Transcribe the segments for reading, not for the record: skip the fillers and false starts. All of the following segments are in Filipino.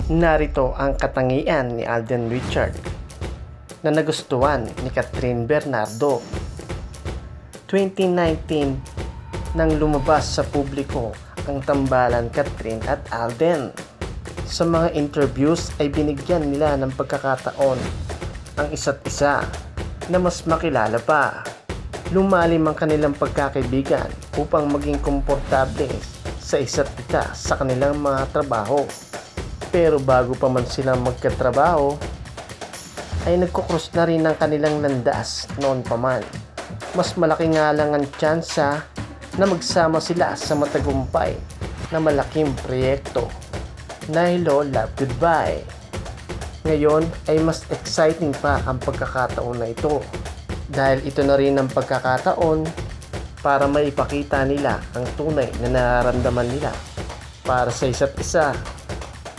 Narito ang katangian ni Alden Richards na nagustuhan ni Kathryn Bernardo. 2019 nang lumabas sa publiko ang tambalan Kathryn at Alden. Sa mga interviews ay binigyan nila ng pagkakataon ang isa't isa na mas makilala pa. Lumalim ang kanilang pagkakaibigan upang maging komportable sa isa't isa sa kanilang mga trabaho. Pero bago pa man silang magkatrabaho ay nagkukross na rin ang kanilang landas noon pa man. Mas malaki nga lang ang tsansa na magsama sila sa matagumpay na malaking proyekto na Hello, Love, Goodbye. Ngayon ay mas exciting pa ang pagkakataon na ito dahil ito na rin ang pagkakataon para maipakita nila ang tunay na nararamdaman nila para sa isa't isa,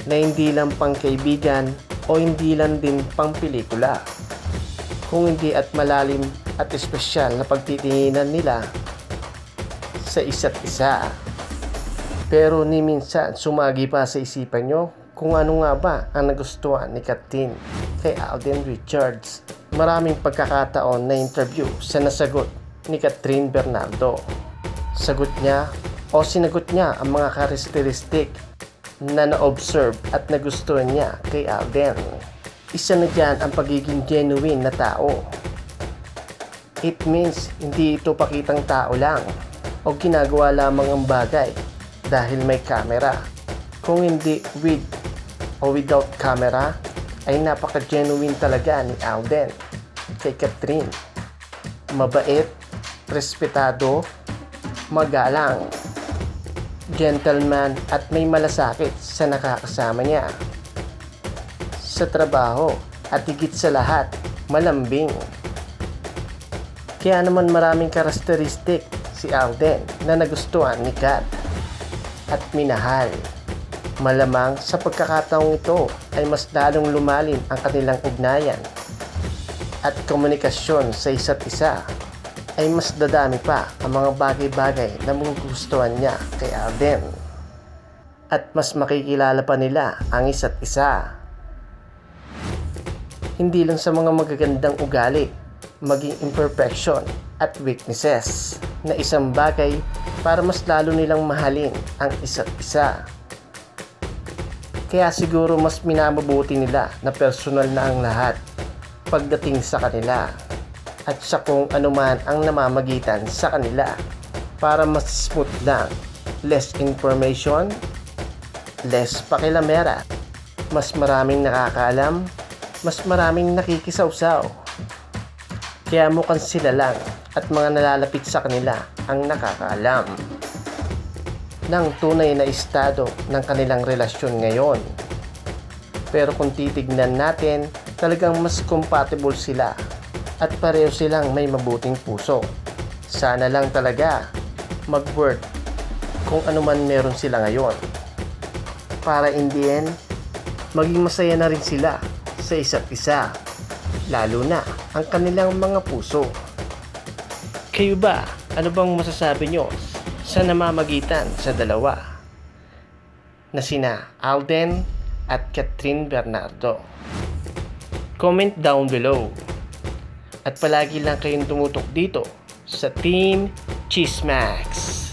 na hindi lang pang kaibigan o hindi lang din pang pelikula, kung hindi at malalim at espesyal na pagtitinginan nila sa isa't isa. Pero ni minsan sumagi pa sa isipan nyo kung ano nga ba ang nagustuhan ni Kathryn kay Alden Richards. Maraming pagkakataon na interview sa nasagot ni Kathryn Bernardo. Sagot niya o sinagot niya ang mga karakteristik na na-observe at nagustuhan niya kay Alden. Isa na dyan ang pagiging genuine na tao. It means hindi ito pakitang tao lang o ginagawa lamang ang bagay dahil may camera. Kung hindi with o without camera ay napaka-genuine talaga ni Alden kay Kathryn. Mabait, respetado, magalang, gentleman at may malasakit sa nakakasama niya sa trabaho at higit sa lahat malambing. Kaya naman maraming karakteristik si Alden na nagustuhan ni Kat at minahal. Malamang sa pagkakataong ito ay mas lalong lumalim ang kanilang ugnayan at komunikasyon sa isa't isa, ay mas dadami pa ang mga bagay-bagay na magugustuhan niya kay Alden at mas makikilala pa nila ang isa't isa. Hindi lang sa mga magagandang ugali, maging imperfection at weaknesses na isang bagay para mas lalo nilang mahalin ang isa't isa. Kaya siguro mas minamabuti nila na personal na ang lahat pagdating sa kanila at sa kung anuman ang namamagitan sa kanila para mas smooth lang, less information, less pakilamera, mas maraming nakakaalam, mas maraming nakikisawsaw. Kaya mukhang sila lang at mga nalalapit sa kanila ang nakakaalam ng tunay na estado ng kanilang relasyon ngayon. Pero kung titignan natin, talagang mas compatible sila at pareho silang may mabuting puso. Sana lang talaga mag-work kung ano man meron sila ngayon para in the end maging masaya na rin sila sa isa't isa, lalo na ang kanilang mga puso. Kayo ba? Ano bang masasabi nyo sa namamagitan sa dalawa na sina Alden at Kathryn Bernardo? Comment down below. At palagi lang kayong tumutok dito sa Team Chismax.